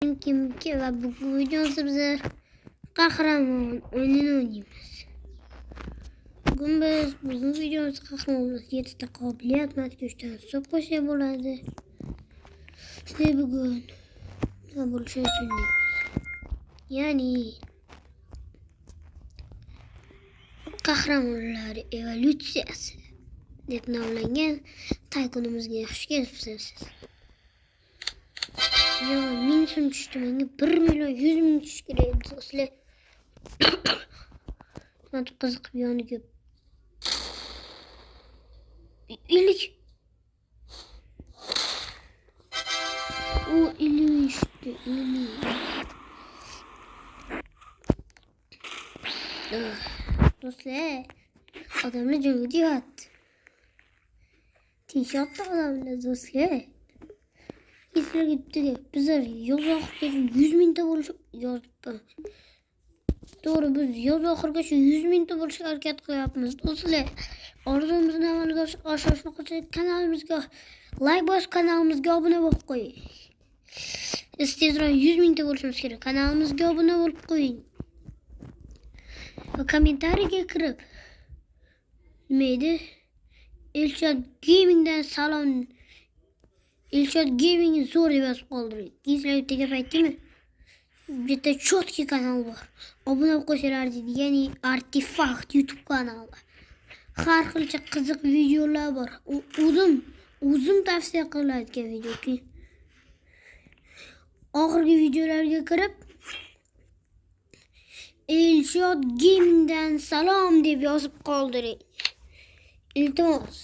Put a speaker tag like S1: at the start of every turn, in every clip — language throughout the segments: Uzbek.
S1: Kimki va bu videomizda biz qahramon o'yinini o'ynaymiz. Bugun videomizda qahramonimiz 7 ta qobiliyat, 3 ta hisob qo'shib bo'ladi. Işte bugun nima bo'lishi uchun ya'ni qahramonlar evolyutsiyasi deb nomlangan taykonimizga xush kelibsiz. Ya men so'm tushdi, menga 1 million 100 ming tush kerak do'stlar. Mana qiziqib yoniga ilik. O ilik işte, ilik. Do'stlar, odamlar joyga yotdi. Tishotda odamlar do'stlar. Sizlarga bittaga bizlar yoz oxirigacha 100 mingta bo'lish yozibdi. To'g'ri, biz yoz oxirigacha 100 mingta bo'lishga harakat qilyapmiz do'stlar. Orzumuzni amalga oshirishni qilsak, kanalimizga like bosib, kanalimizga obuna bo'lib qo'ying. Tezroq 100 mingta bo'lishimiz kerak. Kanalimizga obuna bo'lib qo'ying. Va kommentariyaga kirib nima edi? Elshad Gamingdan salom. Elshad Gaming zo'r deb yozib qoldiring. Sizlar bittaga paytdimi? Bitta chotki kanal bor. Obuna bo'lib qo'yinglar deydi. Ya'ni Artifact YouTube kanali. Har xilcha qiziq videolar bor. O'zim tavsiya qiladigan videoki. Oxirgi videolarga kirib Elshad Gamingdan salom deb yozib qoldiring. Iltimos.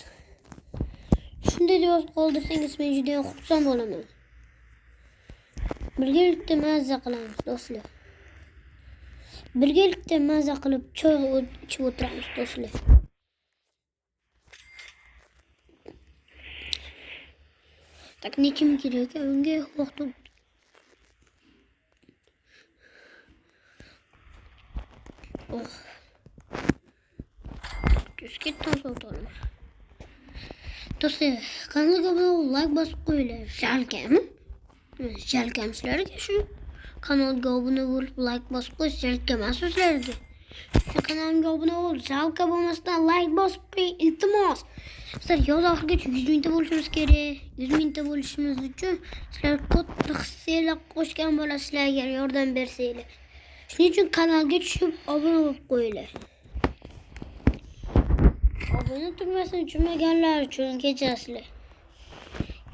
S1: Shunday deb yozib qoldirsangiz men juda ham xursand bo'laman. Birgalikda mazza qilamiz do'stlar. Birgalikda mazza qilib choy ichib o'tiramiz do'stlar. Tak nechim kerak unga vaqt. Ketdim so'tolma. Do'stlar, kanalga obuna bo'lib, like bosib qo'yinglar. Jalkami? Jalkam sizlarga shu. Kanalga obuna bo'lib, like bosib qo'yish jalka emas sizlarga. Shu kanalimga obuna bo'lib, jalka bo'lmasdan like bosib qo'ying, iltimos. Sizlar yoz oxirigacha 100 mingta bo'lishimiz kerak. 100 mingta bo'lishimiz uchun sizlar katta hissiylar qo'shgan bo'lasizlar, agar yordam bersanglar. Shuning uchun kanalga tushib obuna bo'lib qo'yinglar. Obuna turmasini tushunmaganlar uchun kechasizlar.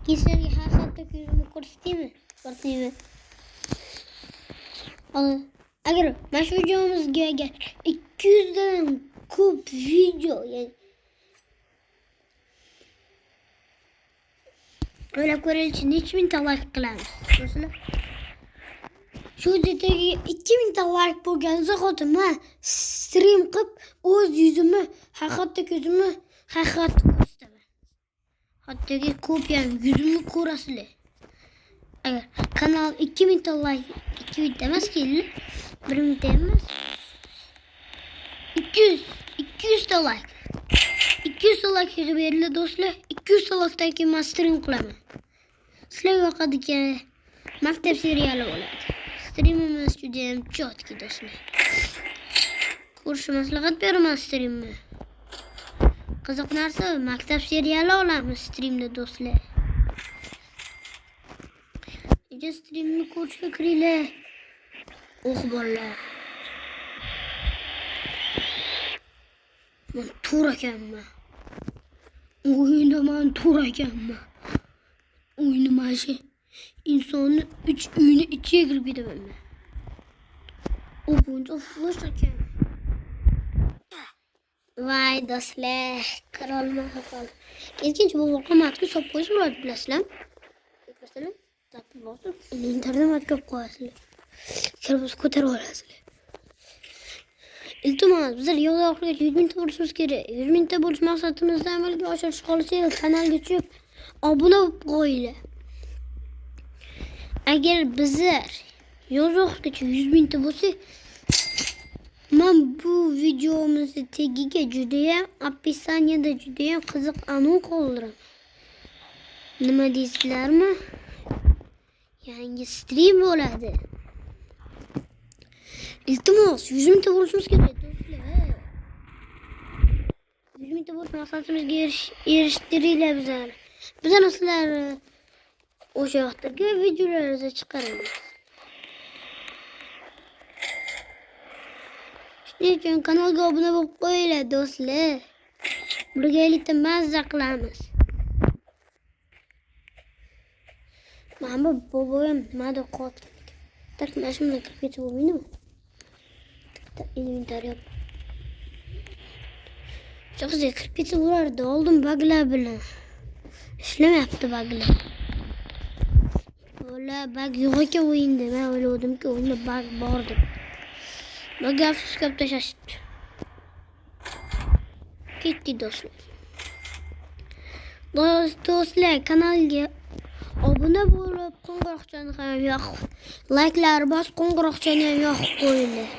S1: Sizlarga haqiqatda ko'zimni ko'rsataymi? Ko'rsataymi? Agar mana shu videomizga 200 dan ko'p video, ya'ni o'ylab ko'raylik, necha mingta like qilamiz do'stlar? Shu videoga 2000 ta like bo'lgan zahotim men stream qilib o'z yuzimni, haqiqatda ko'zimni haqiqatda ko'rsataman. Hattoki kopyam yuzimni ko'rasizlar. Agar kanal 2000 ta like, 2000 ta emas, 1000 ta emas. 200 ta like. 200 ta like beriladi do'stlar. 200 ta likedan keyin men stream qilaman. Sizlarga yoqadigan maktab seriali bo'ladi. Streamimiz juda ham chotki do'stlar. Ko'rishni maslahat beraman streamni. Qiziq narsa, maktab seriali olamiz streamda do'stlar. Ija streamni ko'rishga kiringlar. Bolalar. Men to'g'ri ekanman. O'yinda men to'g'ri ekanman. O'yinni mashi insonni 3 uyni ichiga kirib ketaman men. U buncha fush ekan. Voy do'stlar, qirolman qol. Ikkinchi bu voqeamatga hisob qo'yish bo'ladi, bilasizlar? Bilasizlar? Tapib bosib, internet ko'p qo'yasizlar. Kirib ko'tarib olasizlar. Iltimos, bizlar yo'l oxirigacha 100 mingta bo'lishimiz kerak. 100 mingta bo'lish maqsadimizni amalga oshirish xohlasangiz, kanalga tushib obuna bo'lib qo'yinglar. Agar bizlar yoz oxirigacha 100 mingta bo'lsa, men bu videomizni tagiga juda ham описаниеda juda ham qiziq anons qoldiraman. Nima deysizlarmi? yangi stream bo'ladi. Iltimos 100 mingta bo'lishimiz kerak do'stlar. 100 mingta bo'lish maqsadimizga erishtiringlar bizlar. Bizlar sizlar o'sha vaqtdagi videolarimizni chiqaramiz. Shuning uchun kanalga obuna bo'lib qo'yinglar do'stlar. Birgalikda mazza qilamiz. Mana bu boboyim nimada qoldi? Tak mashinaga kirib ketib bo'lmaydimi? Inventariy. Cho'qsiz kirib ketib bo'lardi. Oldin baglar bilan. İşlemayapti baglar. Ola bag yo'q ekan o'yinda. Men o'yladimki o'yinda bag bor deb. Bag afsuski olib tashlashibdi. Ketdi do'stlar. Do'stlar kanalga obuna bo'lib, qo'ng'iroqchani ham yoqib, like'lar bosib, qo'ng'iroqchani ham yoqib qo'yinglar.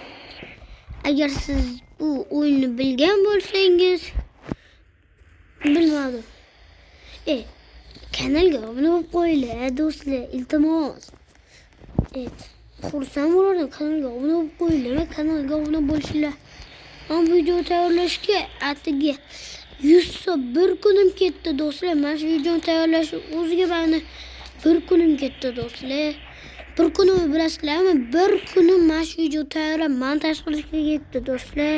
S1: Agar siz bu o'yinni bilgan bo'lsangiz, bilmadim. Kanalga obuna bo'lib qo'yinglar do'stlar, iltimos. Xursand bo'lardim, kanalga obuna bo'lib qo'yinglar. Kanalga obuna bo'lishinglar. Men video tayyorlashga atigi 100 soat bir kunim ketdi do'stlar. Men shu videoni tayyorlash o'ziga meni bir kunim ketdi do'stlar. Bir kunimni bilasizlarmi? Bir kunim men shu video tayyorlab montaj qilishga ketdi do'stlar.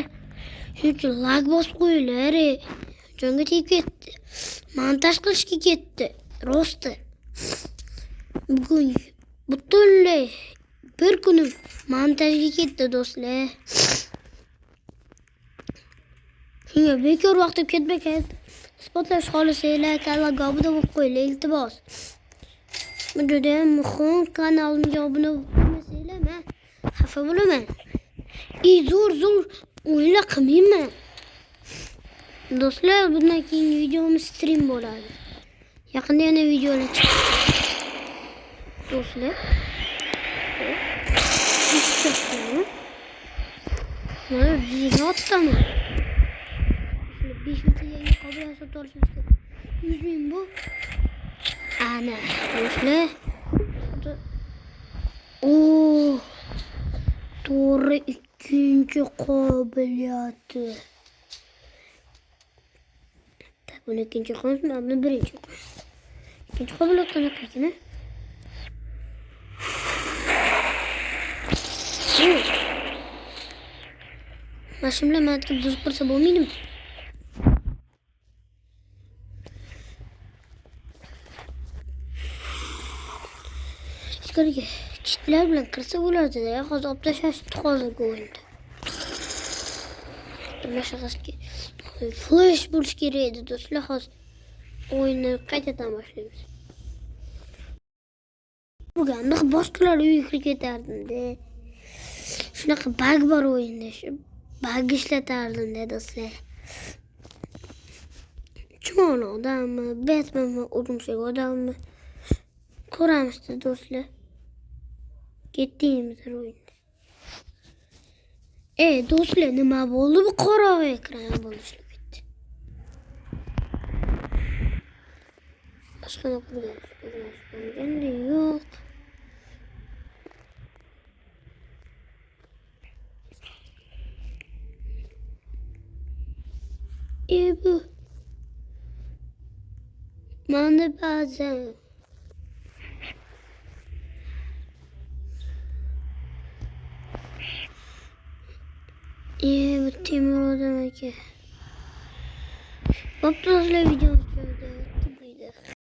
S1: Shuning uchun like bosib qo'yinglar. Jonga tegib ketdi. Montaj qilishga ketdi. Rosti. Bugun butunlay bir kunim montajga ketdi do'stlar. Shunga bekor vaqtim ketmagan. Isbotlash xohlasanglar kanalga obuna bo'lib qo'yinglar iltimos. Bu juda ham muhim, kanalimga obuna bo'lmasanglar men xafa bo'laman. Zo'r o'yinlar qilmayman. Do'stlar, bundan keyingi videomiz stream bo'ladi. Yaqinda yana videolar chiqadi. Do'stlar. Mana ziyotdami? 5 minutga yangi qobiliyat sotib olishimiz kerak. 100 ming bu. Ana, do'stlar. To'g'ri ikkinchi qobiliyati. Buni ikkinchi qo'yamiz, buni birinchi qo'yamiz. Ikkinchi qobiliyat qanaqa ekan? Mashinalar menga buzib qilsa bo'lmaydimi? Ichkariga chitlar bilan kirsa bo'lardi-da. Hozir olib tashlashdi hozirgi o'yinda. Mashaqasga flash bo'lish kerak edi do'stlar. Hozir o'yinni qaytadan boshlaymiz. Buganda boshqalar uyga kirib ketardim-da. Shunaqa bug bor o'yinda. Shu bug ishlatardim-da do'stlar. Chumoli odammi, Batmanmi, urumshak odammi? Ko'ramiz do'stlar. Ketdimiz o'yinda. Do'stlar, nima bo'ldi? Bu qora ekran bo'lishib ketdi. Boshqa qilgan yo'q. Bu mana ba'zan bu Temur odam aka. Bo'pti do'stlar, videomiz joyida tugaydi.